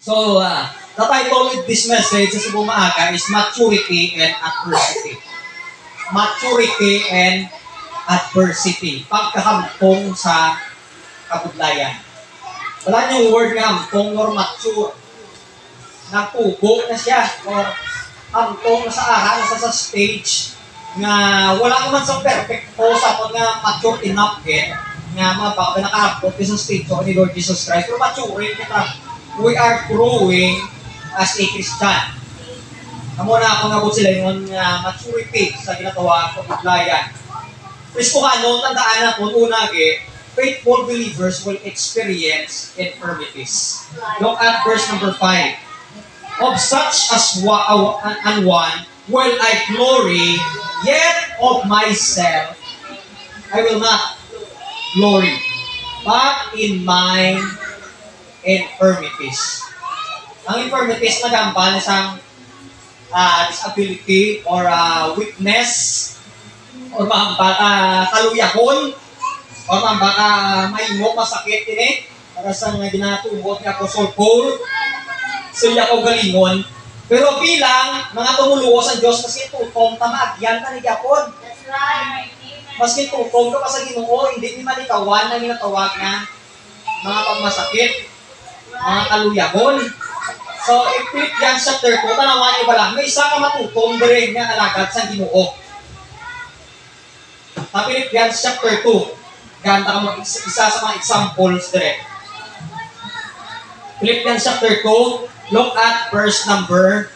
So, the title of this message sa bumaaga is Maturity and Adversity. Maturity and Adversity. Pagkahampong sa kabudlayan. Wala niyong word nga hampong or mature. Nagtubo na siya or hampong na sa ara, nasa sa stage nga wala naman sa perfecto sa pag nga mature enough nga mga baka nakaabot sa stage o ni Lord Jesus Christ. Pero maturing kita. We are growing as a Christian. Amo na ako nabot sila yung maturity sa ginatawa ko kabudlayan. Please kung ano, tandaan na kung una faithful believers will experience infirmities. Look at verse number 5. Of such as one will I glory, yet of myself I will not glory, but in my infirmities. Ang infirmities na gampan isang disability or weakness or baka kaluyahon or baka mahimok, masakit ini para sa ginatubot niya Apostle Paul sa iya ko galingon. Pero bilang mga tumuluo sa Diyos, maski tutong tamagyan na ni Japon. That's right. Maski tutong ka pa sa Ginoo, hindi ni malikawan na ginatawag na mga pagmasakit, mga kaluyahon. So, in Philippians chapter 2, tanawan niyo ba lang, may isa ka matutong rin nga alagad sa Ginoo. Sa Philippians chapter 2, ganda ka isa sa mga examples dire. Philippians chapter 2, look at verse number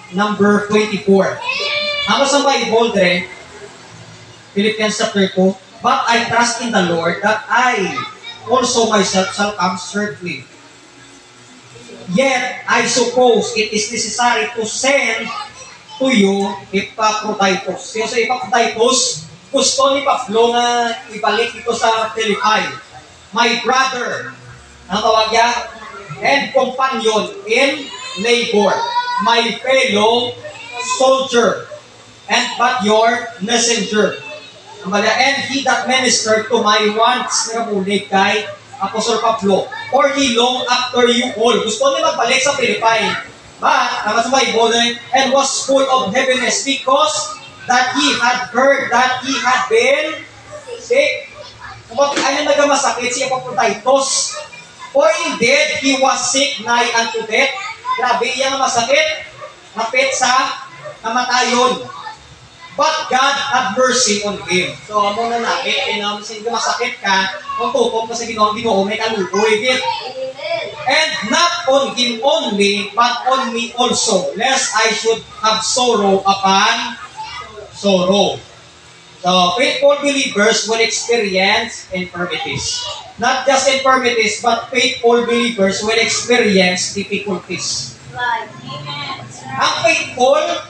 24. Ano sa Bible dire? Philippians chapter 2, but I trust in the Lord that I also myself shall come shortly. Yet, I suppose it is necessary to send to you Epaphroditus. Kaya sa Epaphroditus, gusto ni Pablo na ibalik dito sa Philippi. My brother, ang tawag niya, and companion in labor, my fellow soldier, and but your messenger. And he that ministered to my wants, nagabulig kay Apostle Pablo, or he long after you all. Gusto niya magbalik sa Philippi. But, ang sa Bible, and was full of heaviness because that he had heard that he had been sick. Kung ano nagamasakit si Epaphroditus, for indeed, he was sick nigh unto death. Grabe yan ang masakit. Napit sa kamatayon. But God had mercy on him. So, amo na natin, sin masakit ka, kung tutok ka sa Ginoo, may kaluoy. And not on him only, but on me also, lest I should have sorrow upon sorrow. So, faithful believers will experience infirmities. Not just infirmities, but faithful believers will experience difficulties. Right. Amen. Ang faithful,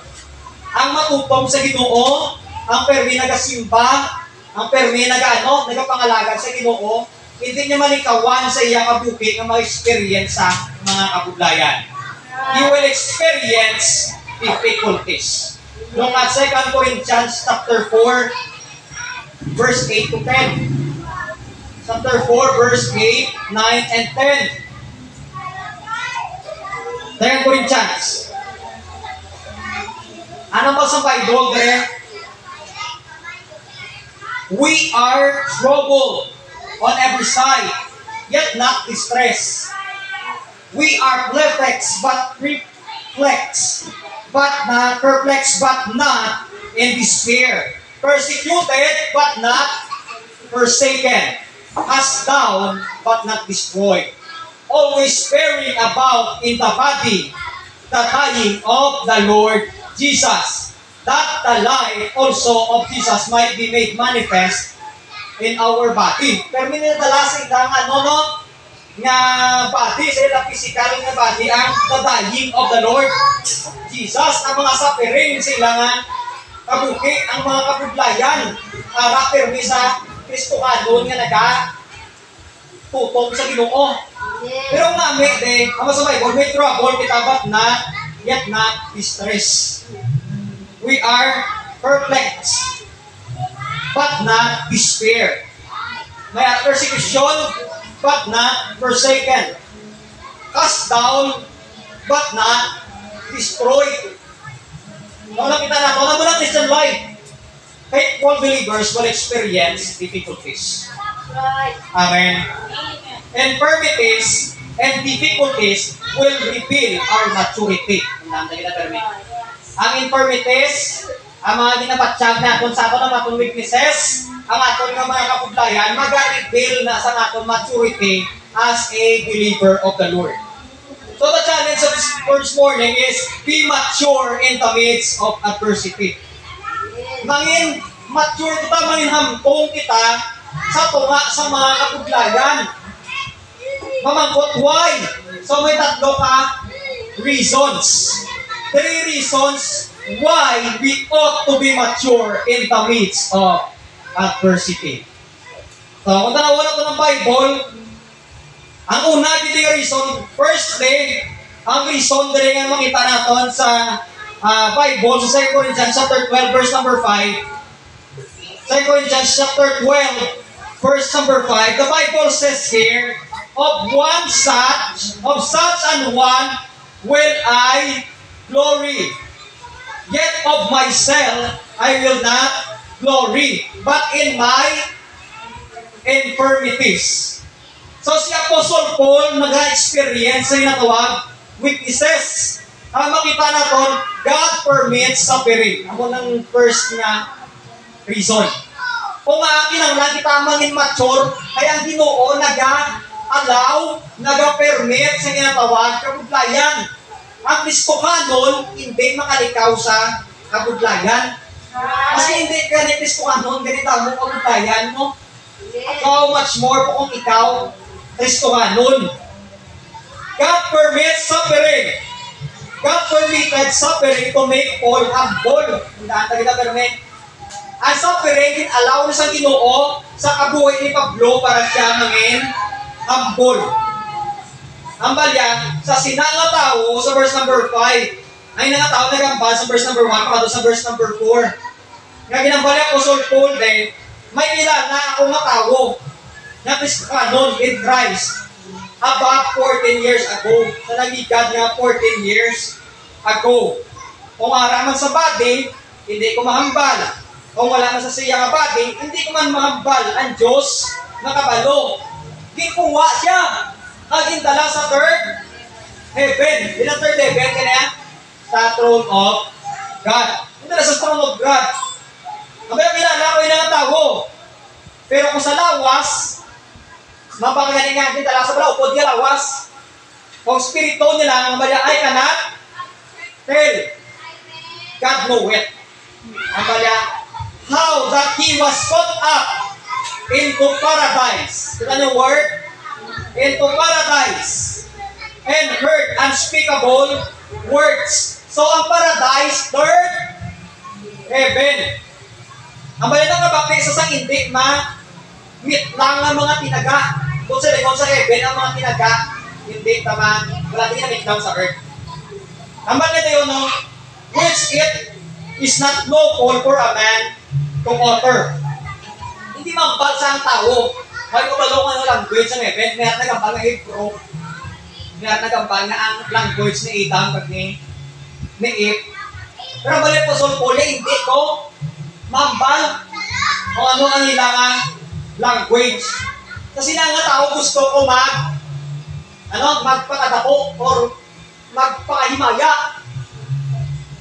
ang matutong sa Ginoo, ang permi nagasimba, ang permi nagapangalagad sa Ginoo, hindi niya malikawan sa iya kabuki ng mga experience sa mga kabudlayan. You will experience difficulties. Look at 2 Corinthians chapter 4, verse 8 to 10. Chapter 4, verse 8, 9, and 10. 2 Corinthians. Ano ba sa Bible there? We are troubled on every side, yet not distressed. We are perplexed, but not in despair. Persecuted, but not forsaken. Cast down, but not destroyed. Always bearing about in the body the dying of the Lord Jesus, that the life also of Jesus might be made manifest in our body. Pero minadalasin lang nga body, sa ilang physical nga body, ang the dying of the Lord Jesus, ang mga suffering sa ilang kabuki, ang mga kabudlayan, permi sa Kristohanon nga tutong sa Ginoo. Pero ang namin, ang sa Bible, may trouble, kitabat na, yet not distress. We are perplexed, but not despair. May persecution, but not forsaken. cast down, but not destroyed. Kung nakita na, kung ano lang Christian life, faithful believers will experience difficulties. Right. Amen. Amen. Infirmities and difficulties will reveal our maturity. Ang infirmities, ang mga ginapatsag na kung sa ato ng atong weaknesses, ang aton ng mga kapuglayan, mag-reveal na sa aton maturity as a believer of the Lord. So the challenge of this morning is be mature in the midst of adversity. Mangin mature kita, mangin hampong kita sa tunga sa mga kapuglayan. Mamangkot why? So may tatlo ka reasons. 3 reasons why we ought to be mature in the midst of adversity. So kung tanawan ako ng Bible, ang una, dito yung reason, firstly, ang reason dito nga makita natin sa Bible, sa 2 Corinthians chapter 12, verse number 5. 2 Corinthians chapter 12, verse number 5, the Bible says here, of such an one will I glory. Yet of myself I will not glory, but in my infirmities. So si Apostle Paul nag-experience sa inatawag weaknesses. Ang makita natin, God permits suffering. Ako ng first na reason. Kung akin ang lang kita mangin mature, kaya ang Ginoo nag-allow, nag-permit sa inatawag kabudlayan. Ang Kristohanon, hindi makalikaw sa kabudlayan. Kasi hindi ka ni Kristohanon, ganito mo kabudlayan mo. How much more po kung ikaw Kristohanon. God permits suffering. God permitted suffering to make Paul humble. Ang suffering, allow na sa Ginoo sa kabuhay ni Pablo para siya mangin humble. Ang balya, sa sinanga tao, sa verse number 5, ay nangatao nagambal sa verse number 1, pakado sa verse number 4. Nga ginambalya ko sa Paul din, may ilan na ako matawo na Kristohanon in Christ about 14 years ago. Na nagigad nga 14 years ago. Kung araman sa body, hindi ko mahambal. Kung wala na sa siya nga body, hindi ko man mahambal ang Diyos na kabalo. Gikuha siya. Nagindala sa third heaven. Ilang third heaven kaya? Sa throne of God. Indala sa throne of God. Ang kilala ko yung nangatawo. Pero kung sa lawas, mapakagaling nga din tala sa bala, upod niya lawas. Kung spirito nila, ang balya ay kanat, tell, God know it. Ang balya, how that He was caught up into paradise. Ito yung word? Into paradise. And heard unspeakable words. So ang paradise, third heaven. Ang balya ng kabapti sa hindi meet lang ang mga tinaga. Kung sa lingon sa heaven, ang mga tinaga, hindi tama, wala din na meet down sa earth. Ang balya na yun, no? Which it is not lawful for a man to utter. Hindi mambal sa ang tao. May kubalong language ng heaven, may nagambal na Hebrew, may nagambal na ang language ni Adam at ni Eve. Pero ang balya po sa Paul, hindi ko mambal kung ano ang ilangan language. Kasi na nga tao gusto ko magpakadako or magpakahimaya.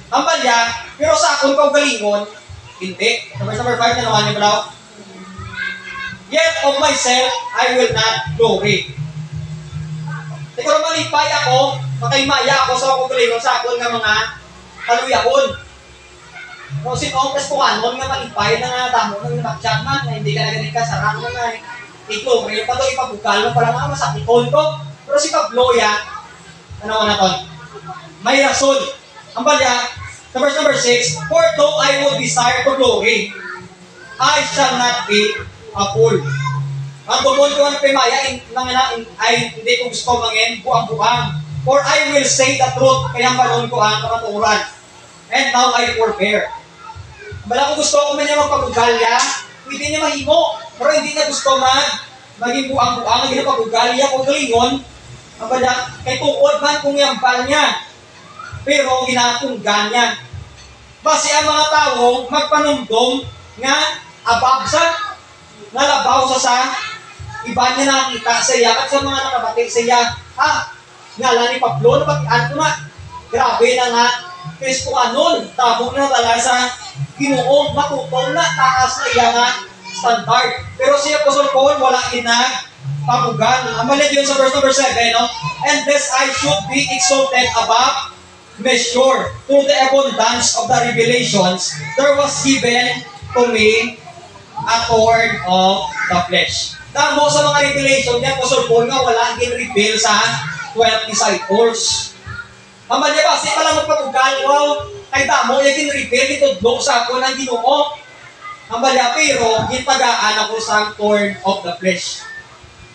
Ang balya, pero sa akong kaugalingon, hindi. Verse number 5 na naman niyo balaw. Yet of myself, I will not glory. Ikaw naman malipay ako, makahimaya ako sa kaugalingon sa akong nga mga kaluyahon. Kung sinong Kristohanon nga malipay na nga tamo nang nabaksyag man, na hindi ka na ganit ka, sarang na nga ito, may pa ito ipabukal mo pala nga masakikon ko. Pero si Pablo ano na to? May rason. Ang balya, sa verse number 6, for though I would desire to glory, I shall not be a fool. Ang tubon ko ang pimaya ay hindi ko gusto mangin buang-buang. For I will say the truth, kaya balon ko ang kamaturan. And now I forbear. Bala ko gusto ko man niya magpagugalya, pwede niya mahimo. Pero hindi niya gusto maging buang-buang, hindi na pagugalya o galingon. Abala, kay tuod man kung yambal niya. Pero ginakunggan niya. Basi ang mga tao magpanumdom nga abab sa nga labaw sa iba niya nakita sa iya at sa mga nakabati sa iya. Nga lang ni Pablo, napatian ko na. Grabe na nga. Kristo anon, tamo na tala sa Ginoo, matutom na, taas na iya nga standard. Pero si Apostle Paul, wala pamugan. Ang mali yun sa verse number 7, no? And this I should be exalted above measure through the abundance of the revelations there was given to me a thorn of the flesh. Tamo sa mga revelation niya, Apostle Paul nga wala gin-reveal sa 12 disciples. Ang mali ba, si palang magpamugan, wow, ay tamo, yung gin-reveal, itudlok sa ako ng Ginoo. Ang mali, pero gitagaan ako sa thorn of the flesh.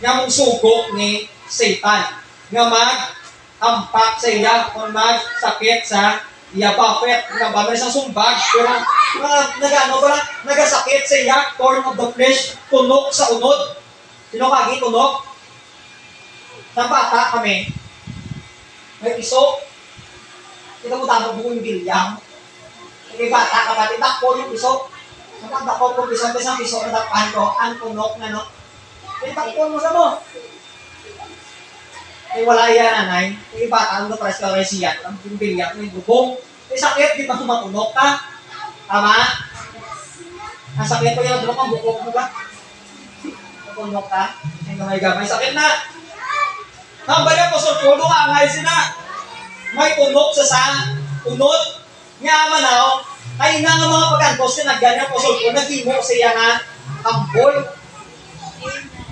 Nga mong sugok ni Satan. Nga mag-ampak sa iya kung magsakit sa iya buffet. Nga ba, may isang sumbag, pero nagasakit sa iya, thorn of the flesh, tunok sa unod. Sino kagi tunok? Sa bata kami, may piso. Kita mo tama buong bilyang. May bata ka ba, titakpo yung piso. Nakadako po piso, isang piso na tapan ko, ang tunok na, no? Titakpo mo sa mo. May wala yan, nanay. May bata, ang pares ka rin siya. Ang bilyang, may bubong. May sakit, di ba matunok ka? Tama? Ang sakit ko yung tunok, ang bukok mo ba? Matunok ka? May gamay-gamay. Sakit na. Nambali po, so puno ka, ngay sina. May tunok sa unod. Nga manaw, ay na nga mga pagkantos na nagganyan po, so nagimo siya nga ambol.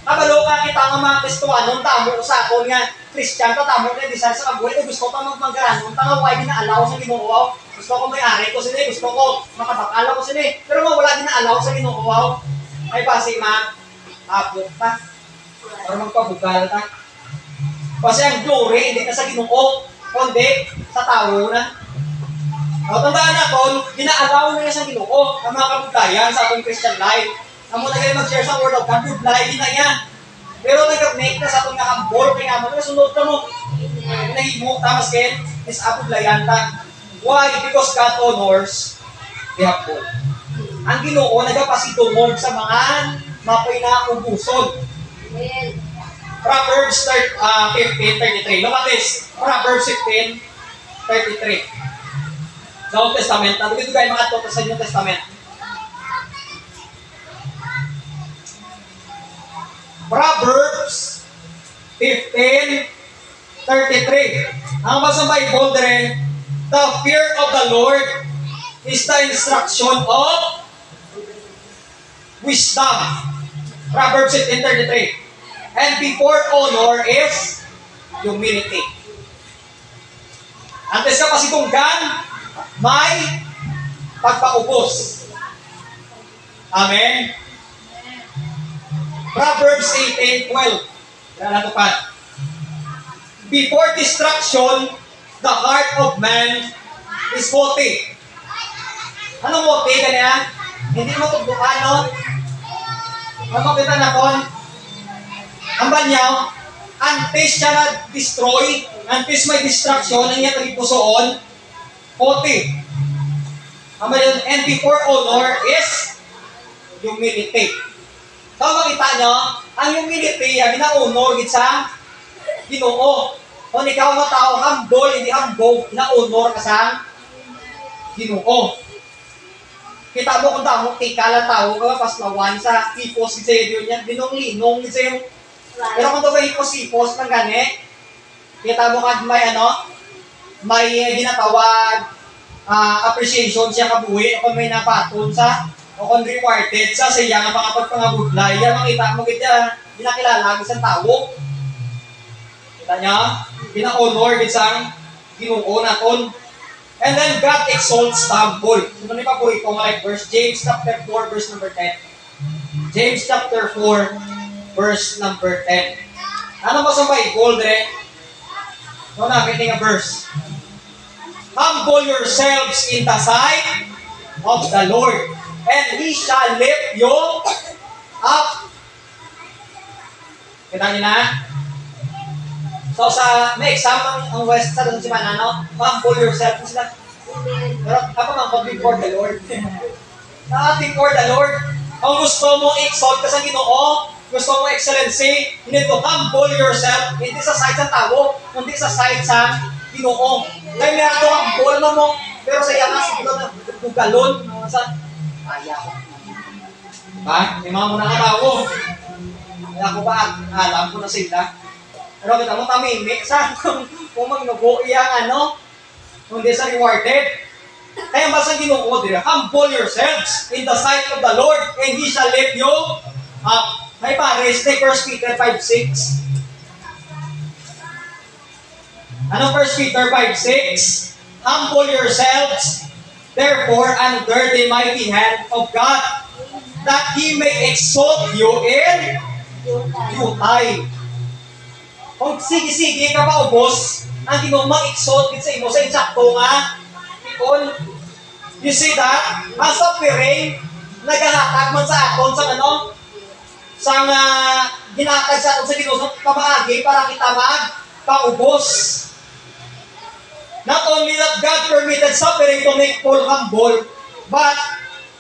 Kabalo ka kita nga mga Kristoanong tamo sa ako nga Christian ka tamo na design sa kabuhay. Gusto ko magmagaran. Kung tanga why ginaalaw sa Ginoo. Gusto ko may-ari ko sini. Gusto ko makabakala ko sini. Pero wala ginaalaw sa Ginoo. Ay basi mag-abot ka. Or magpabugal ka. Kasi ang glory hindi ka sa Ginoo. Kundi sa tao na. O, tandaan natin, ginaalaw na niya sa Ginoo ang mga kabutayan sa atong Christian life. Amo na kayo mag-share sa Word of God, good life din na yan. Pero nag-make na sa atong nakambol, kaya nga mo, nasunod ka mo. Nahimo, tamas kayo, is abudlayan ta. Why? Because God honors the humble. Ang Ginoo, nagapasitungog sa mga mapoy na ubuson. Proverbs 15:33. Look at this. Proverbs 15:33. Sa Old Testament. Dito kayo makatuto sa New Testament. Proverbs 15:33. Ang basang Bible dire, the fear of the Lord is the instruction of wisdom. Proverbs 15:33. And before honor is humility. Antes ka pasitunggan, may pagpaubos. Amen? Proverbs 18:12. Yan natupad. Before destruction, the heart of man is haughty. Anong haughty? Ganyan? Hindi mo tugdukan, no? Ano kita na kon? Ang banyaw, antes siya na-destroy, antes may destruction, ang niya tagipusoon, haughty. And before honor is humility. So, makita nyo, ang humility, ang ina-honor sa Ginoo. Kung ikaw nga tao, humble, hindi humble, ina-honor ka sa Ginoo. Kita mo kung tamo, tika lang tao, ka paslawan sa ipos, sa iyo niya, linong-linong, sa iyo. Pero kung ito ba ipos-ipos, ng gani, kita mo ka may ginatawag, appreciation siya kabuhi, kung may napaton sa, o kung rewarded sa siya nga mga pagpangabudlay, yan makita mo kita, ginakilala isang tao. Kita niya, gina-honor isang Ginoo naton. And then God exalts the humble. Ito ni paborito nga like verse, James chapter 4, verse number 10. James chapter 4, verse number 10. Ano ba sa Bible, dire? No, nakita nga verse. Humble yourselves in the sight of the Lord, and He shall lift you up. Kita niyo na? So sa may exam ang West sa doon si Manano, humble yourself sila. Pero ako mang before the Lord. Before the Lord. Kung gusto mo i-exalt ka sa Ginoo, gusto mo excellency, you need to humble yourself, hindi sa side sa tao, hindi sa side sa Ginoo. Kaya meron ito humble mo, pero sa iya nga siguro na bugalon, sa kaya ko. Diba? May mga muna kabawo. Kaya ako ba, alam ko na sila. Pero kita mo tamimi sa kung magnubo iyang hindi sa rewarded. Kaya basang Ginoo dire, humble yourselves in the sight of the Lord, and He shall lift you up. May pares, take 1 Peter 5:6. Ano 1 Peter 5:6? Humble yourselves, therefore, under the mighty hand of God, that He may exalt you in due time. Kung sige-sige ka pa ubos, ang Ginoo mag-exalt sa imo sa insakto nga ikon. You see that? Ang suffering, naghahatag man sa aton sa sa ginatag sa aton sa Ginoo sa pamaagi para kita paubos. Not only that God permitted suffering to make Paul humble, but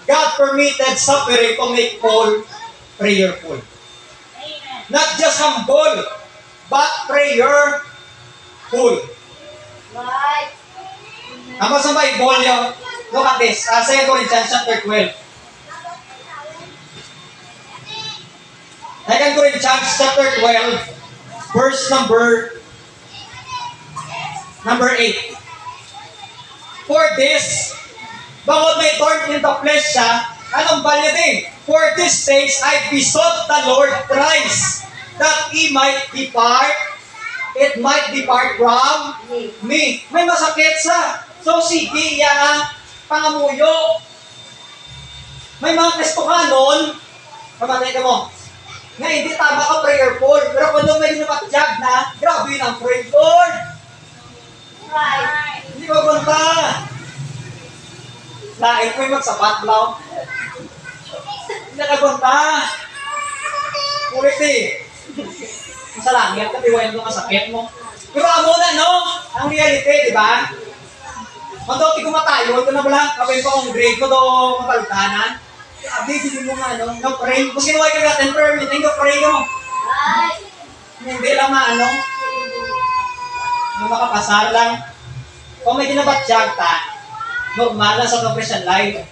God permitted suffering to make Paul prayerful. Not just humble, but prayerful. Right. Tama sa Bible yun. Look at this. 2 Corinthians chapter 12. 2 Corinthians chapter 12, verse number 8. For this, bangod may thorn in the flesh siya, anong balya din? For these things I besought the Lord thrice, that He might depart, it might depart from me. May masakit sa. So sige, pangamuyo. May mga Kristohanon, kamatay ka mo, nga hindi tama ka prayerful, pero kung may napatyag na, grabe na ang pray, Lord. Right. Hindi ko banta. Lain ko yung magsapat lang. Hindi nakabanta. Ulit sa langit, katiwain mo ang sakit mo. Pero amo na, no? Ang reality, di ba? Kung daw di ko matayo, ito na pala, kapag ko ang grade ko daw matalutanan. Abi, hindi mo nga, no-pray. Kung sinuway ka natin, permit, no-pray mo. Right. Hindi lang makapasar lang. Kung may ginabatyag ta, normal lang sa Christian life.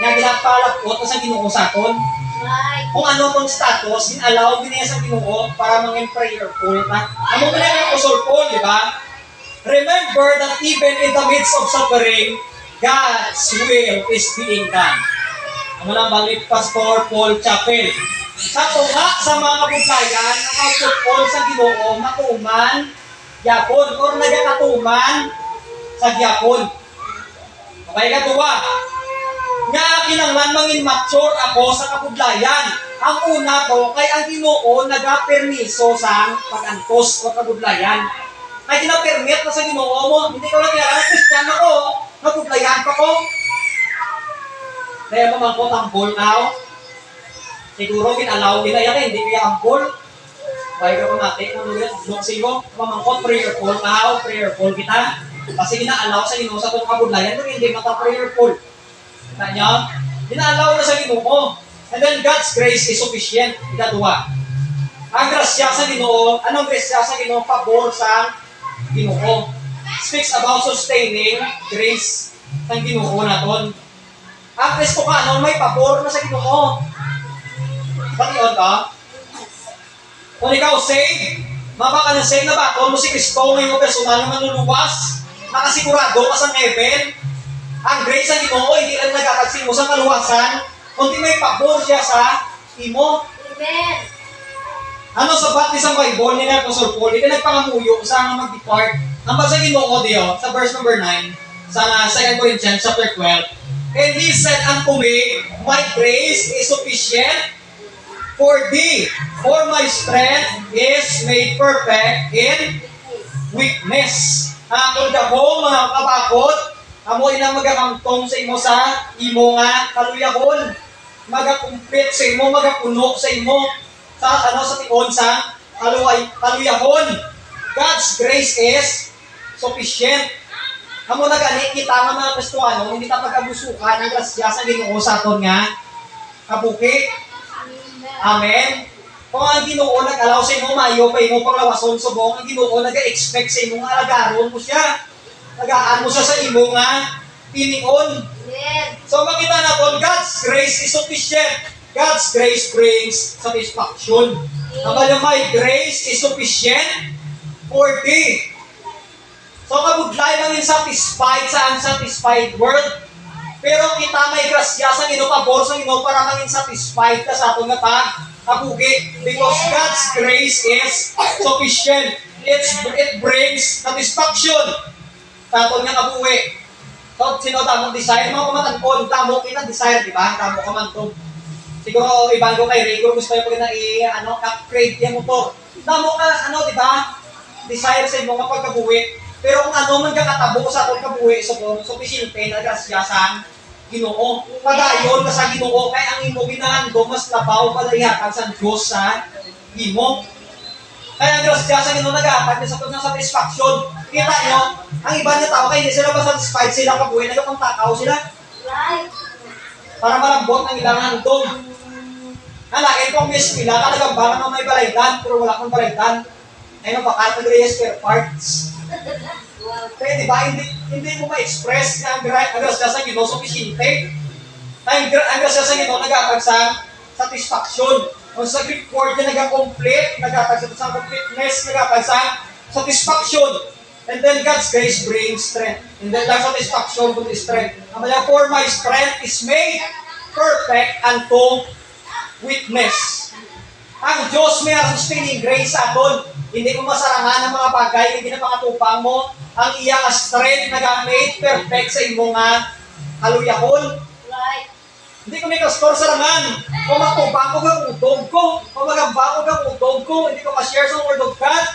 Nga ginapalapot sa Ginoo sakon. Right. Kung ano tong status, in-allow din niya sa Ginoo para mangin prayerful ta. Amo mo na yung Apostle Paul, di ba? Remember that even in the midst of suffering, God's will is being done. Amo lang balik Pastor Paul Chapel. Sa tunga sa mga kabuglayan, ang pagpupol sa Ginoo, matuman, yapon, or nagakatuman sa gyapon. Okay ka tuwa? Nga kinanglan mangin mature ako sa kabudlayan. Ang una to, kay ang Ginoo nagapermiso sa pag-antos o kabudlayan. Ay ginapermit na sa Ginoo mo, hindi ko na kailangan Kristiyano ko, kabudlayan pa ko. Kaya mamangkot ang ball now. Siguro ginalaw nila yan, hindi kaya ang ball. Kaya ka pamati, kung nung sigo, mamangkot prayerful now, prayerful kita. Kasi ginaalaw sa Ginoo sa itong kabudlayan, pero hindi maka-prayerful. Kita niyo? Ginaalaw na sa Ginoo. And then God's grace is sufficient. Ikadua. Ang grasya sa Ginoo, anong grasya sa Ginoo? Pabor sa Ginoo. Speaks about sustaining grace ng Ginoo naton. Ang Kristo ka, may pabor na sa Ginoo. Bakit ka? Kung ikaw save, mabaka na save na ba? Kung mo si Kristo ngayon personal na manluluwas, nakasigurado ka sa heaven, ang grace ng Ginoo, hindi lang nagkakasing mo sa kaluwasan, kundi may pabor siya sa imo. Amen. Ano sa batis ang Bible ni Apostle Paul? Ito nagpangamuyo sa mag-depart. Ang basa Ginoo diyo, sa verse number 9, sa 2 Corinthians chapter 12, and He said unto me, my grace is sufficient for thee, for my strength is made perfect in weakness. Kung dako mga kabakot, amoy na magakamtong sa imo sa imo nga kaluyahon. Magakumplit sa imo, magapuno sa imo sa sa tiyon sa kaluyahon. God's grace is sufficient. Amo na gani kita nga mga Kristohano, hindi ta pag-abusukan ang grasya sa Ginoo sa aton nga kabuki. Amen. Kung ang Ginoo nag-allow sa imo mayo pa imo panglawason subong, ang Ginoo nag-expect sa imo nga alagaron mo siya. Tagaan mo siya sa imo nga tinion. So makita naton God's grace is sufficient. God's grace brings satisfaction. Kapag may grace is sufficient for thee. So kabudlay lang yung satisfied sa unsatisfied world. Pero kita may grasya sa Ginoo, pabor sa Ginoo para maging satisfied ka sa atong nga kabuki. Because God's grace is sufficient. It brings satisfaction sa atong nga kabuki. So sino tamong desire? Mga kumatankon, tamo kita desire, di ba? Tamo ka man to. Siguro ibang ko kay Rigor, gusto ko na upgrade yung motor. Tamo ka, di ba? Desire sa imo nga pagkabuhi. Pero kung ano man kakatabo sa atong kabuhi, sufficient na grasya sa Ginoo. Padayon ka sa Ginoo, kay ang imo ginahandom mas labaw padayakan sa Dios sa imo. Kaya ang grasya sa Ginoo nagahatag sa atong satisfaction. Kita nyo, ang iba niya tao kay hindi sila ba satisfied sila kabuhi, nagapang takaw sila. Para malambot ng ilang handom. Nalain ko ang mispila, kalagambang na may balaydan, pero wala kang balaydan. Ay bakal nag-reyes spare parts. Kaya diba, hindi mo ma-express na ang grasya sa Ginoo sufficiente. Ang grasya sa Ginoo nag-atag sa satisfaction. Kung sa Greek word na nag-complete, nag-atag sa completeness, nag-atag sa satisfaction. And then God's grace brings strength. And then lang satisfaction with strength. For my strength is made perfect unto weakness. Ang Diyos may sustaining grace sa aton. Hindi mo masarangan ang mga bagay, hindi na pangatupang mo. Ang iyang strength nag-made perfect sa imo nga kaluyahon. Hindi ko may kastor sarangan. Kung matupang ko ang utog ko, kung magamba ko ang utog ko, hindi ko ma-share sa Word of God.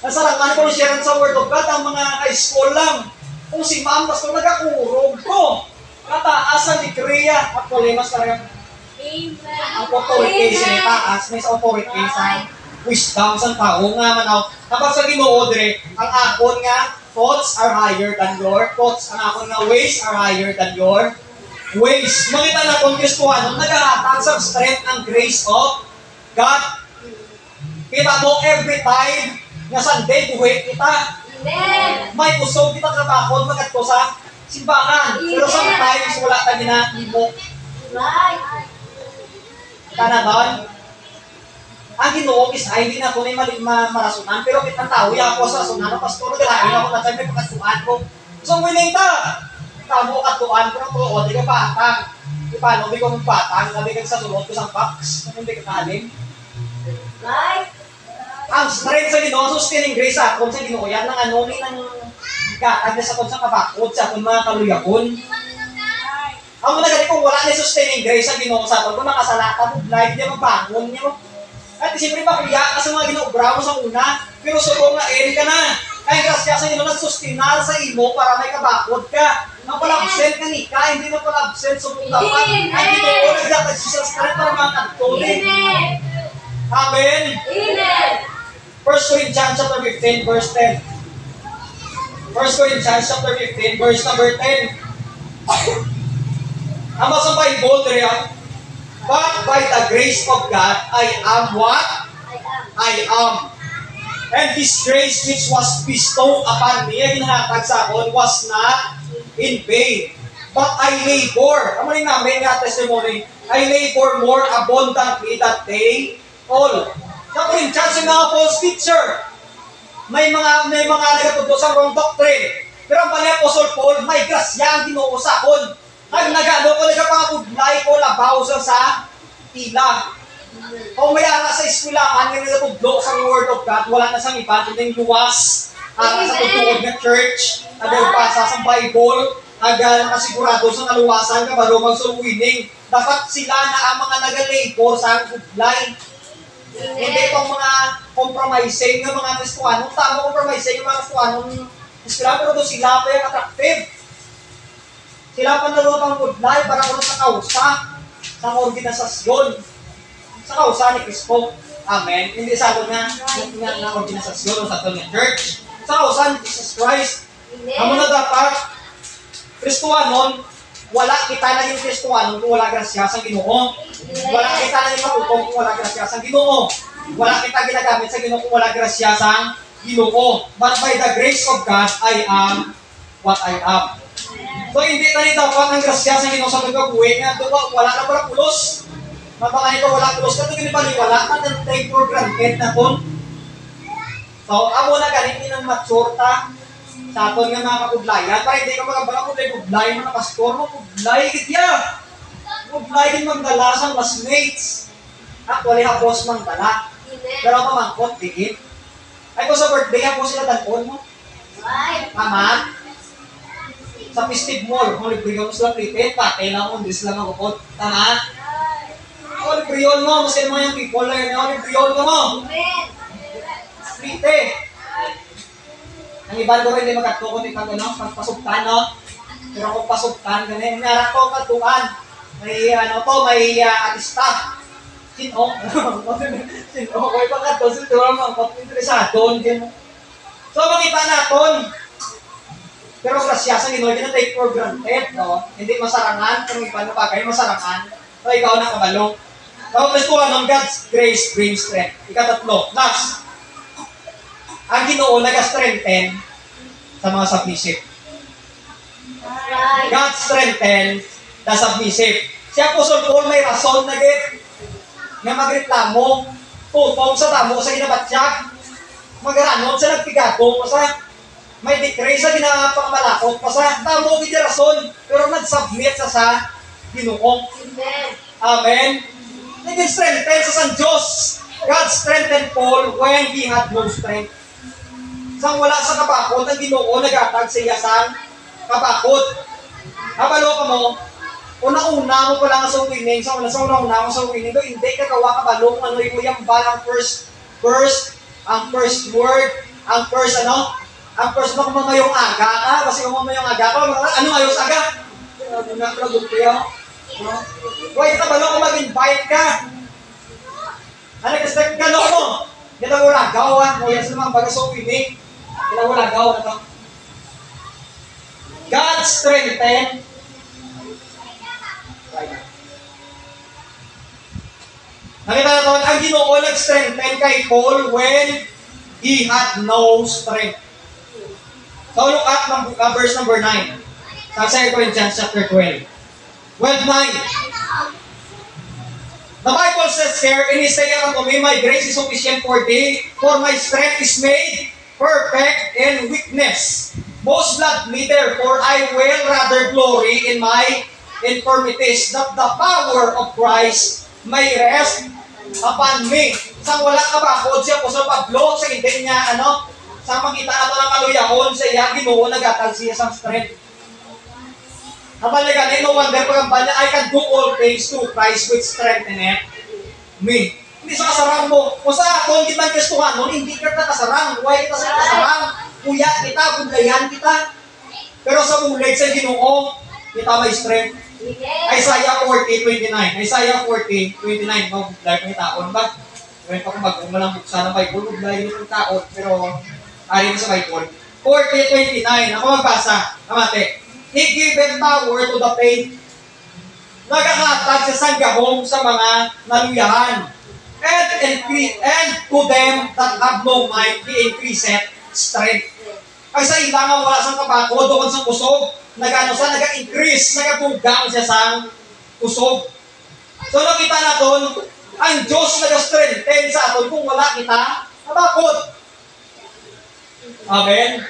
Nasarangan ko na-share sa Word of God ang mga high school lang. Kung si ma'am, pastor nag-akurog ko. Kataas ang dikriya at problemas talaga. Ang authority sa taas, may authority sa wisdom sa tao nga manaw. Kapag sa Ginoo dire, ang akon nga thoughts are higher than your thoughts. Ang akon nga ways are higher than your ways. Makita na kung Kristohano, nag-ahatag sa strength ang grace of God. Kita mo every time nga Sunday, buhay kita. May usog kita kabakod, magatko sa simbahan. Pero sometimes, wala ka ginahimo. Kana doon? Ang Ginoo is hindi na ko na marasunan, pero kitang tao, ako sa rasunan, pastor, galahin ako na may pagkasuan ko. So, winning ta! Tamo katuan ko na to, o di ka patang. Di paano, di ko magpatang, sabi ka sa sunod ko sa box, kung hindi ka kalim. Ang strength sa Ginoo, sustaining grace sa akon sa Ginoo, yan ang anoni ng gatag na sa akon sa kabakod, sa akon mga kaluyakon. Ang mga gani kung wala na sustaining grace sa Ginoo sa akon, kung nakasalata mo, life niya mabangon niya mo. At siyempre makuya ka sa mga ginobra mo sa una, pero subong na ka na. Kaya grasya sa Ginoo nagsustinar sa imo para may kabakod ka. Nang pala-absent ka ni ka, hindi na pala-absent subong dapat. Ang Ginoo nagdatag siya sa strength para mga nagtuloy. Amen? Amen! 1 Corinthians chapter 15, verse 10. 1 Corinthians chapter 15, verse number 10. Ama sa Bible, but by the grace of God, I am what? I am. And this grace which was bestowed upon me, ginhatag sa akin, was not in vain. But I labor. Ano rin namin nga testimony? I labor more abundantly that they all. Sa Corinthians, yung mga false teacher, may mga nagatudlo sa wrong doctrine. Pero ang pala Apostle Paul, may grasya ang Ginoo sa akon. Nagano ko, nagpangabudlay ko, labaw sa tila. Kung may ara sa eskwelahan, yung nagatudlo sa Word of God, wala na sa iba, kundi luwas, sa tutuod na church, nagbasa sa Bible, nakasigurado sa naluwasan ka, bago mag-winning. Dapat sila na ang mga nagalabor sa budlay. Hindi itong mga compromising ng mga Kristohanong, tama compromising ng mga Kristohanong eskwelahan, pero doon sila pa yung attractive. Sila pa nalutang budlay para sa kausa, sa organisasyon, sa kausa ni Kristo. Amen. Hindi sa ato nga organisasyon o sa ato nga church. Sa usan, Jesus Christ. Amo na dapat, Kristuhanon, wala kita naging Kristuhanon kung wala grasya sa Ginoo. Wala kita naging matutong kung wala grasya sa Ginoo. Wala kita ginagamit sa Ginoo kung wala grasya sa Ginoo. But by the grace of God, I am what I am. So, hindi tayo dapat ang grasya sa Ginoo sa pagkabuhay nga. Wala na pala pulos. Mabaka nito wala pulos. Kato ginipaliwala ka ng take for granted na kung. So, amo na ganit ng mature ta sa aton nga mga kapudlayan. Para hindi ka magkabala mo na pastor mo. Kudlay kitya. Kudlay din magdala sa classmates. Actually, hapos magdala. Pero pamangkot, digit. Ay, kung sa birthday, hapos sila tanpon mo. Mama, sa festive mall, kung libriyon mo sila pretend, patay lang kung hindi sila magupot. Tama? Kung libriyon mo, masin mo yung people na yun, kung libriyon ka mo. Pretend. Ang iba ko hindi magkatukot yung pagpasugtan, no? Pero kung pasugtan, ganyan, meron ko katuan. May, may artista. Sino? Sino? Kung ipagkato, sino ang interesado. So, makita natin. Pero grasya sa Ginoo, hindi na take for granted, no? Hindi masarangan, pero iba na bagay masarangan. So, ikaw na kabalo. So, Kristuhanon, God's grace brings strength. Ikatatlo, last. Ang Ginoo nag-strengthen sa mga submissive. God strengthen the submissive. Si Apostle Paul may rason na nga magreklamo, tutong sa damo sa ginabatsyag, magaranon sa nagpigato, sa may decree sa ginapakamalakot, sa damo gid rason, pero nag-submit sa Ginoo. Amen. Nag-strengthen sa San Diyos. God strengthened Paul when he had no strength. Sang wala sa kapakot, ang Ginoo nagatag sa iya sa kapakot. Kabalo ka mo, una-una mo pala nga sa winning, sa una-una mo sa winning, do hindi ka gawa kabalo kung ano yung yambal ang first verse, ang first word, ang first ang first kung mamayong aga ka, kasi kung mamayong aga ka, ano ayos aga? Ano na product yan? Huwag kabalo kung mag-invite ka. Ano kasi gano'n mo? Ginawulagaw nguya sa mga baga sa winning. Ginawulagaw na to. God strengthen. Nakita na to, ang Ginoo nag-strengthen kay Paul when he had no strength. So look at verse number 9. Sa 2 Corinthians chapter 12. 12:9. The Bible says here, in Isaiah unto me, my grace is sufficient for thee, for my strength is made perfect in weakness. Most gladly, therefore, I will rather glory in my infirmities, that the power of Christ may rest upon me. Sa wala kabakod siya po sa Pablo, sa hindi niya, sa makita nato ng kaluyahon, sa iya, Ginoo nagatag siya sa strength. Napaligan, no wonder pagamba niya, I can do all things through Christ which strengtheneth me. Hindi sa kasarang mo. Kung sa aton, di man Kristuhanon, hindi ka kasarang. Huwag kita sa kasarang. Kuya kita, buglayan kita. Pero sa bulag sa Ginoo, kita may strength. Isaiah 40:29. Isaiah 40:29. Buglay kong taon ba? Ngayon pa kung mag-umalang buksan ng Bible, buglay yung taon. Pero, ari mo sa Bible. 40:29. Ako magbasa. Kamate. He giveth power to the faint. Nagkakatag sa sanggahong sa mga naluyahan. And to them that have no mind, He increaseth strength. Ang sa ilangan wala sang kapako, doon sa kusog, nag-increase, nagabugang siya sa kusog. So nakita natin, ang Diyos nag-strengthen sa aton kung wala kita nabakot. Amen?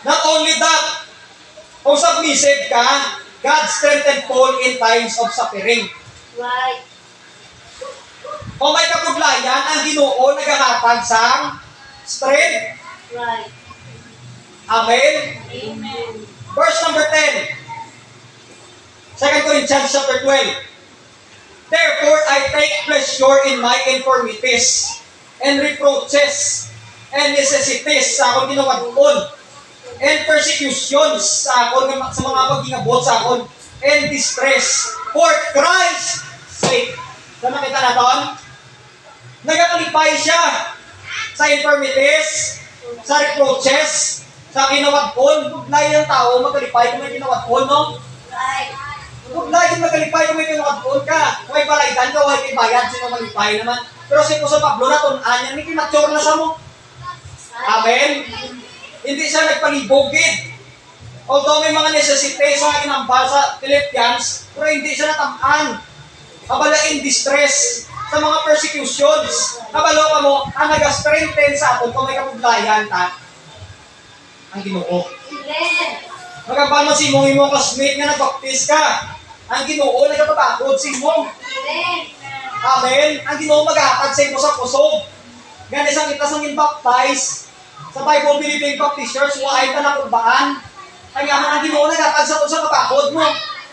Not only that, kung submissive ka, God strengthened Paul in times of suffering. Right. Kung may kapuglayan, ang Ginoo nagkakatag sa strength. Right. Amen? Amen. Verse number 10. 2 Corinthians chapter 12. Therefore, I take pleasure in my infirmities and reproaches and necessities sa akong ginawadon and persecutions sa akon, sa mga pagingabot sa akon, and distress for Christ's sake. So nakita natin, Nagakalipay siya sa infirmities, sa reproaches, sa kinawagpon. Buglay ng tao, magalipay kung may kinawagpon, no? Right. Buglay kung magalipay kung may kinawagpon ka. Kung may balaytan ka, huwag may bayad, sino malipay naman. Pero si Puso Pablo na tunan yan, may kimature na sa mo. Amen? Hindi siya nagpalibogid. Although may mga necessity sa kinambal sa Philippians, pero hindi siya natamaan. Kabala in distress sa mga persecutions. Kabalo ka mo, ang nag-strengthen sa aton kung may kabuglayan ta, ang Ginoo. Amen. Magkabal mo si imong imong classmate nga nagbaptis ka. Ang Ginoo nagpapagod si imong. Amen. Amen. Ang Ginoo maghatag sa imo sa kusog. Gani sang kita sang baptize sa Bible believing Baptist Church, waay ka na kurbaan. Ay nga ang Ginoo naghatag sa sa kapagod mo.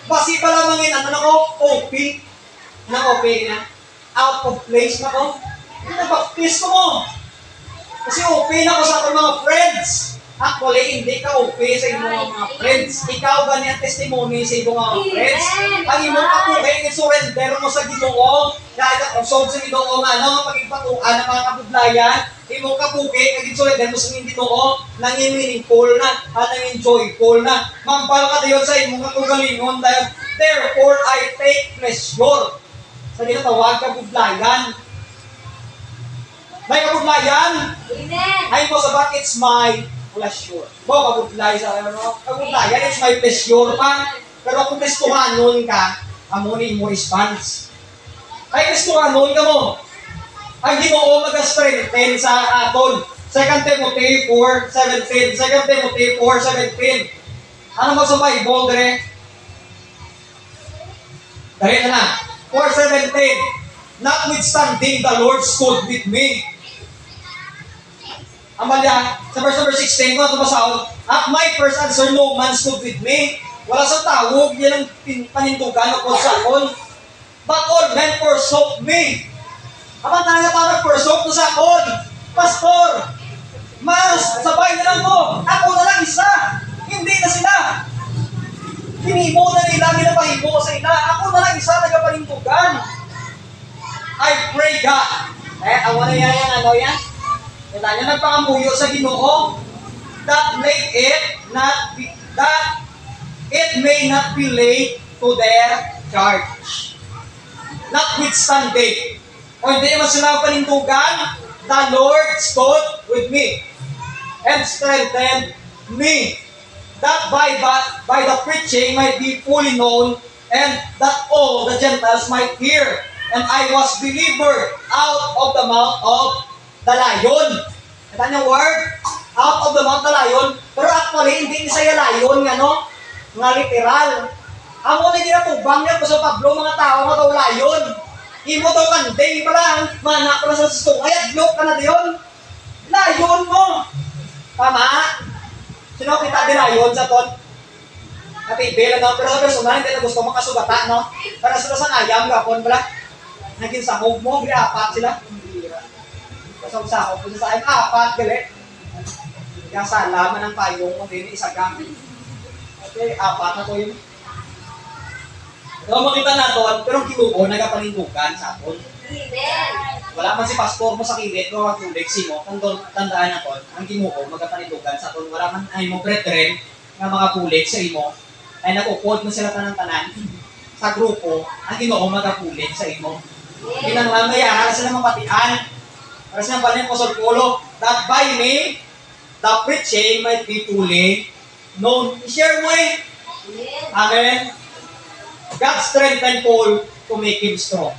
Basi pa lamang ano na ko, OP. Na OP na. Out of place na ko. Nabaptize ko mo. Kasi OP na ko sa aking mga friends. Actually, hindi ka OP sa imong mga friends. Ikaw gani ang testimony sa imong mga friends. Ang imong kapuhay, i-surrender mo sa Ginoo. Dahil ang usog sa Ginoo nga, no? Pagipatuan ng mga kabuglayan, imong kapuhay, i-surrender mo sa Ginoo, nanging meaningful na, at nanging joyful na. Mampal ka dayon sa imong kagalingon dahil, therefore, I take pleasure sa ginatawag kabuglayan. May kabuglayan, Amen. ay mo sabat, it's my pleasure. Bo, kabuglay sa ano, kabuglayan, it's my pleasure pa. Pero kung Kristohanon ka, amunin mo response. Ay Kristohanon ka mo. Ang Ginoo mag-strengthen sa aton. 2 Timothy 4:17. 2 Timothy 4:17. Ano mo sa Bible, dire? Dari na na. 4:17. Notwithstanding, the Lord stood with me. Amalya, sa verse number 16, kung ito basahon, at my first answer, no man stood with me. Wala sa tawag, yan ang panindugan o sa akon. But all men forsook me. Aman na nga parang forsook na sa akon. Pastor, mas sabay na lang ko. Ako na lang isa. Hindi na sila. Pinimo na nila, ginapahimo sa ila. Ako na lang isa, nagapanindugan. I pray God. Awan na yan, ano yan? Kaya niya nagpangamuyo sa Ginoo that it may not be laid to their charge. Notwithstanding, o hindi naman sila panindugan, the Lord stood with me and strengthened me, that by the preaching might be fully known, and that all the Gentiles might hear. And I was delivered out of the mouth of the lion. Ito yung word, out of the mouth of the lion. Pero actually, hindi siya lion, no? Nga literal. Amo na ginatubang niya sa Pablo, mga tao nga daw lion. Imo daw kandeng pa lang, manak na sa susto. Ay, adlok ka na diyon. Lion mo. Tama? Sino kita di lion sa ton? Katibila, no? Pero sa personal, hindi na gusto makasugata, no? Para sila sa ayam, gapon pala. Naging sahog mo, apat sila. Kasang sahog mo sa ayam, apat, galit. Kaya salaman ang payong mo, din isa gamit. Okay, apat na to yun. So, makita na to, pero ang Ginoo nagapanindugan sa aton. Wala man si pastor mo sa kilit, o magtulig mo, tandaan na to, ang Ginoo magapanindugan sa aton. Wala man ay mo brethren nga mga pulig sa imo, ay nag-upod mo sila tanan-tanan sa grupo, ang Ginoo magapulig sa imo. Ginanglamaya, para sila mapatian, para sila panin po sa pulo, that by me, the preaching might be fully known. I-share mo eh. Amen. God strengthen Paul to make him strong.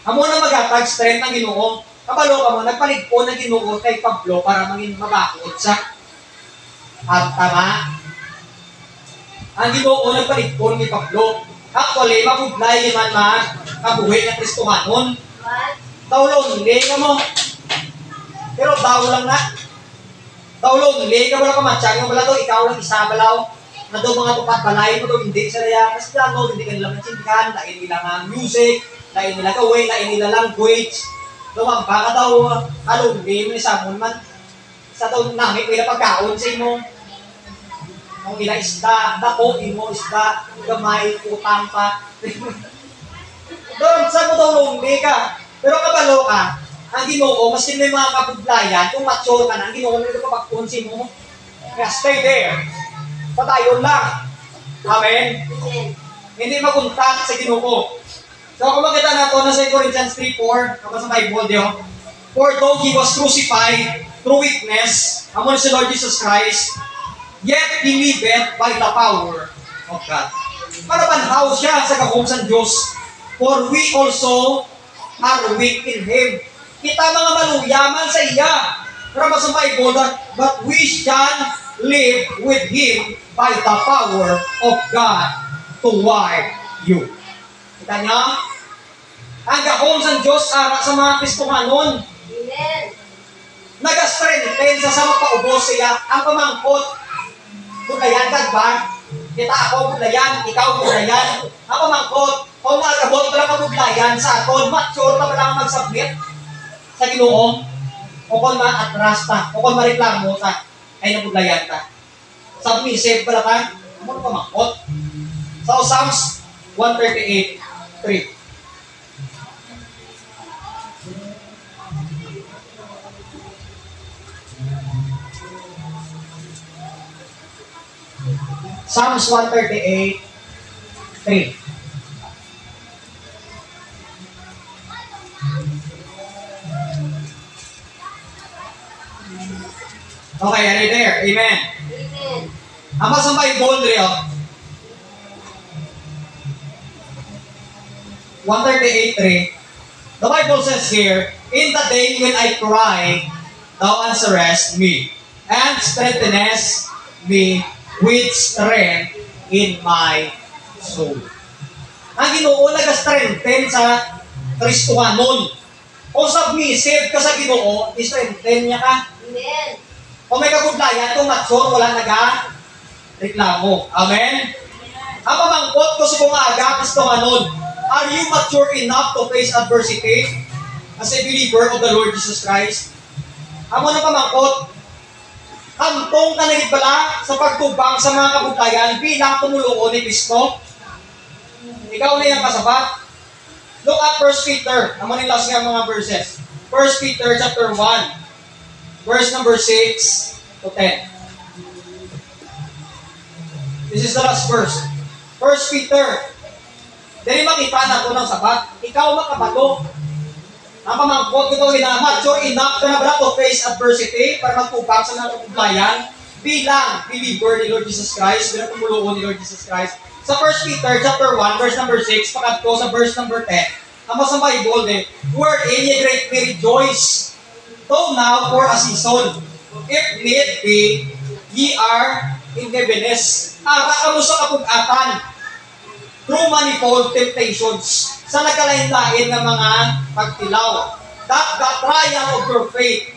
Amo na magatag strength ng Ginoo. Kabalo ka mo, nagpaligpo ng Ginoo kay Pablo para mangin mabakod sa at tama. Ang Ginoo nagpaligpo ni Pablo. Actually, mabuglay man kabuhi ng Kristohanon. Daw lonely ka mo. Pero daw lang na. Daw lonely ka wala ka matsyang. Wala daw ikaw lang isa balaw. Na daw mga tupat balay mo daw hindi sila yan. Kasi daw hindi ka nila matsindihan. Lain nila nga music. Lain nila gawin. Lain nila language. Lumampa ka daw. Kalungi mo ni Samuel man. Sa daw namit nila pagkaon sa imo. Kung ila isda. Dako, imo isda. Gamay, utang pa. Doon, saan mo daw lonely ka? Pero kabalo ka, ang Ginoo, maski may mga kabudlayan, kung mature ka na, ang Ginoo, nito kapag-punsin mo, kaya stay there. Patayon lang. Amen? Amen. Hindi makuntat sa Ginoo. So, kung makita na ito na sa Corinthians 3:4, kapag sa Bible diyo, for though He was crucified through weakness, among si Lord Jesus Christ, yet He liveth by the power of God. Manapanhaw siya sa gahom sa Diyos, for we also are weak in Him. Kita mga maluyaman sa iya. Pero sa Bible, but we shall live with Him by the power of God toward you. Kita niya? Ang gahom sa Diyos ara sa mga Kristohanon. Amen. Nag-strengthen sa sama paubos siya. Ang pamangkot, budlayan ka ba? Kita ako budlayan, ikaw budlayan. Ang pamangkot, kung nagabot ka lang budlayan sa aton, mature ka ba lang mag-submit sa Ginoo? O kung ma-atras ta, o kung ma-reklamo ta, ay nabudlayan ta. Submissive pala ka, ano pamangkot? So, Psalms 138:3. Psalms 138:3. Okay, are you there? Amen. Amen. Ama sa Bible rin, 138:3. The Bible says here, in the day when I cry, thou answerest me, and strengthenest me with strength in my soul. Ang Ginoo nag-strengthen sa Kristohanon. Kung submissive ka sa Ginoo, i-strengthen niya ka. Amen. Kung may kabudlayan, kung mature, wala nag-reklamo. Amen? Ang pamangkot ko sa bumaga, Kristohanon, are you mature enough to face adversity as a believer of the Lord Jesus Christ? Amo na pamangkot, hantong ka nagibala sa pagtubang sa mga kabudlayan bilang tumulungon ni Kristo? Ikaw na yung kasabat. Look at 1 Peter. Naman yung last nga mga verses. 1 Peter chapter 1, verse number 6 to 10. This is the last verse. 1 Peter. Dahil makita na ito ng sabat. Ikaw makabalo. Ang pamangkot ito na mature enough ka na ba to face adversity para magtubang sa mga kabudlayan bilang believer ni Lord Jesus Christ, bilang tumulungan ni Lord Jesus Christ. Sa 1 Peter chapter 1, verse number 6, pakat ko sa verse number 10, ang sa Bible din, wherein ye greatly rejoice, though now for a season, if need be, ye are in heaviness. Ara ka mo sa kapug-atan, through manifold temptations, sa nagkalain-lain ng mga pagtilaw, that the trial of your faith,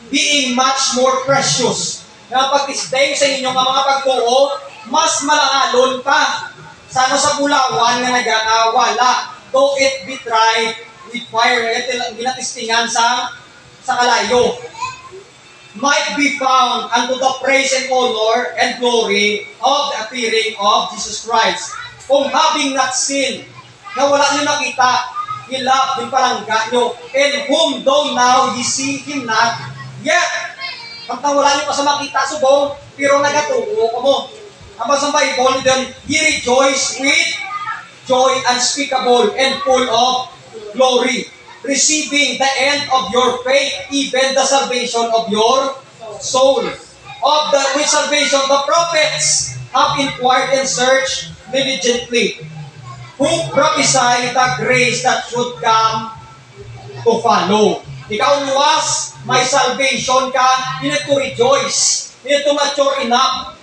being much more precious, na pag-isday sa inyong mga pagtuo, mas malangalon pa sa sa bulawan na nag-awala, though it be tried with fire, ginatistingan sa kalayo, might be found unto the praise and honor and glory of the appearing of Jesus Christ. Kung having not seen, na wala nyo nakita, ye love yung palangga nyo, and whom though now ye see him not, yet, pag wala nyo pa sa makita subong, pero nagatuo ko mo. Ang sa Bible din, ye rejoice with joy unspeakable and full of glory, receiving the end of your faith, even the salvation of your soul. Of the which salvation the prophets have inquired and searched diligently, who prophesy the grace that should come to follow. Ikaw luwas, may salvation ka, you need to rejoice, you need to mature enough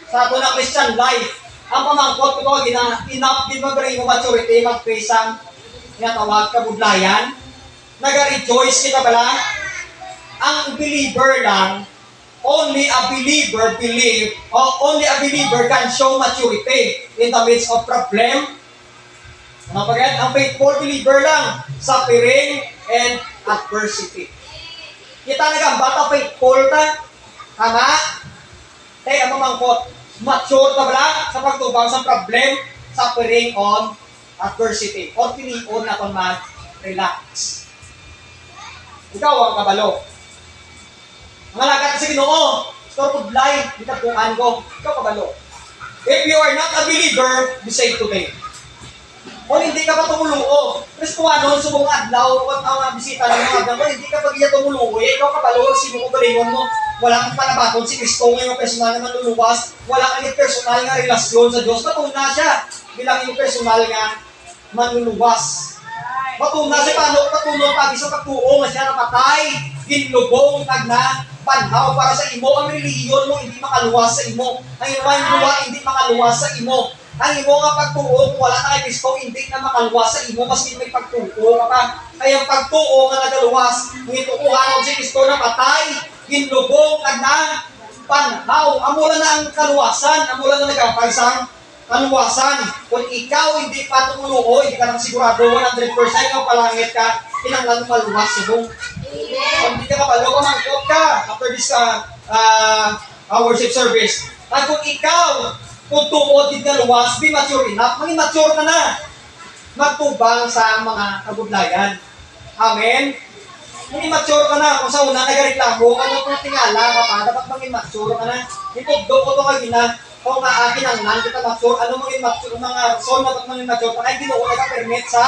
sa ato na Christian life. Ang pamangkot ko, enough din mag-bring mo maturity, mag-face ang tinatawag kabudlayan. Nag-rejoice kita bala. Ang believer lang, only a believer believe, or only a believer can show maturity in the midst of problem. Ang faithful believer lang, suffering and adversity. Kita nagambata faithful ta, tama? Tay, ang mamangkot, mature ka ba sa pagtubang sa problem, suffering on adversity. O tinion na kung mag-relax. Ikaw ang kabalo. Ang alaga sa Ginoo, store pudlay, di tatuan ko. Ikaw kabalo. If you are not a believer, be saved today. Kung hindi ka pa tumuluo, Kristuano, subong adlaw, kung ang bisita ng mga adlaw, hindi ka pa iya tumuluo, ikaw kabalo, sino ko galingon mo, wala kang panabaton si Kristo ngayong personal na manluluwas, wala kang personal nga relasyon sa Diyos, matuna siya bilang yung personal nga manluluwas. Matuna siya paano patuno pag isang pagtuo nga siya napatay, ginlubong, tagna, panhaw para sa imo, ang relihiyon mo hindi makaluwas sa imo, ang iwan luwa hindi makaluwas sa imo. Ang imo nga pagtuo, kung wala na kay Kristo, hindi na makaluwas sa imo, maski may pagtuo ka pa. Kaya ang pagtuo nga nagaluwas, kung itukuhan si Kristo na patay, ginlubong, tagna, panhaw, amula na ang kaluwasan, amula na nagkapagsang kaluwasan. Kung ikaw hindi pa tumuluo, hindi ka nakasigurado, 100% ikaw palangit ka, kinanglan maluwas sa buong. Kung hindi ka kapalo, kumangkot ka after this worship service. At kung ikaw, kung tuod din ka luwas, be mature enough, maging mature ka na. Magtubang sa mga kabudlayan. Amen? Maging mature ka na. Kung sa una, nagareklamo ka na kung tingala ka pa, dapat maging mature ka na. Itugdo ko ito kagina, kung akin ang nan, kita mature, ano maging mature, mga rason, dapat maging mature ka, ay Ginoo nag-permit sa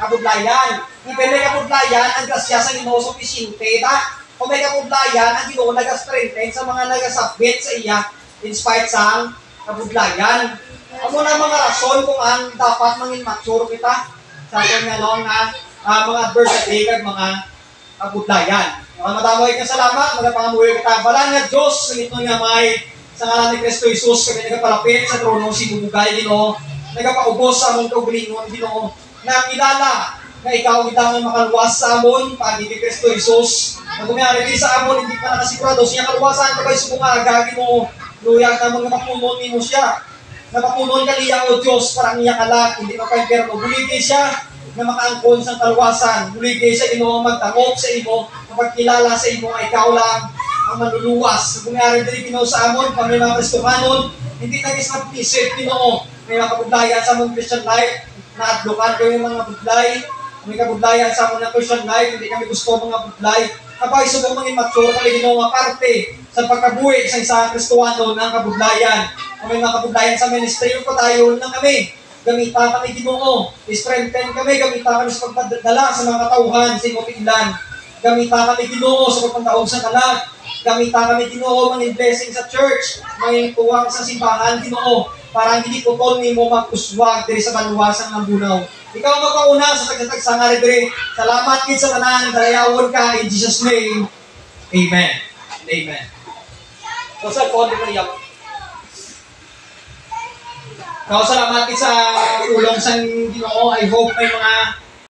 kabudlayan. Even may kabudlayan, ang grasya sa Ginoo sufficiente, ta? Kung may kabudlayan, ang Ginoo nag-strengthen sa mga nag-submit sa iya, in spite sa kabudlayan. Amo na mga rason kung ang dapat maging mature kita sa ating mga adversity kag mga kabudlayan. Mga matamoy ka salamat, magapangamuhi kita. Balan nga Diyos, nagito nga may sa ngalan ni Kristo Jesus, kami nagapalapit sa trono, sinubugay, Ginoo, nagapaubos sa among kaugalingon, Ginoo, na kilala na ikaw kitang makaluwas sa amon, pagi ni Kristo Jesus. Kung kumiyari sa amon, hindi pa nakasigurado siya kaluwasan, kapag subunga, gagi mo, luyag na mga mapunon mo siya. Napapunon ka niya o Diyos, parang niya kalak, hindi mapa-imperno. Buligay siya na makaangkon sa kaluwasan. Buligay siya, Ginoo magtangop sa imo, kapagkilala sa imo nga ikaw lang ang manluluwas. Kung mayroon din Ginoo sa amon, pag may mga Kristohanon, hindi nagis mag-isip, Ginoo. May mga kabudlayan sa amon Christian life, naadlukan kayo yung mga budlay. May kabudlayan sa amon na Christian life, hindi kami gusto mga budlay. Kapag subong mga immature, kami Ginoo nga parte sa pagkabuhi sa isang Kristohano ng kabudlayan. Kung may mga kabudlayan sa ministry, yung patayon lang kami. Gamita kami Ginoo. Strengthen kami, gamita kami sa pagpadala sa mga katauhan sa imo piilan. Gamita kami Ginoo sa pagpandaog sa kalag. Gamita kami Ginoo mga blessing sa church, mga tuwang sa simbahan Ginoo, para hindi putol nimo magkuswag diri sa maluwasan ng bunaw. Ikaw ang magpauna sa tagtag sa nga diri. Salamat gid sa tanan, dalayawon ka in Jesus name. Amen. Amen. So sa kon mo niya. Salamat gid sa ulong sang Ginoo. I hope may mga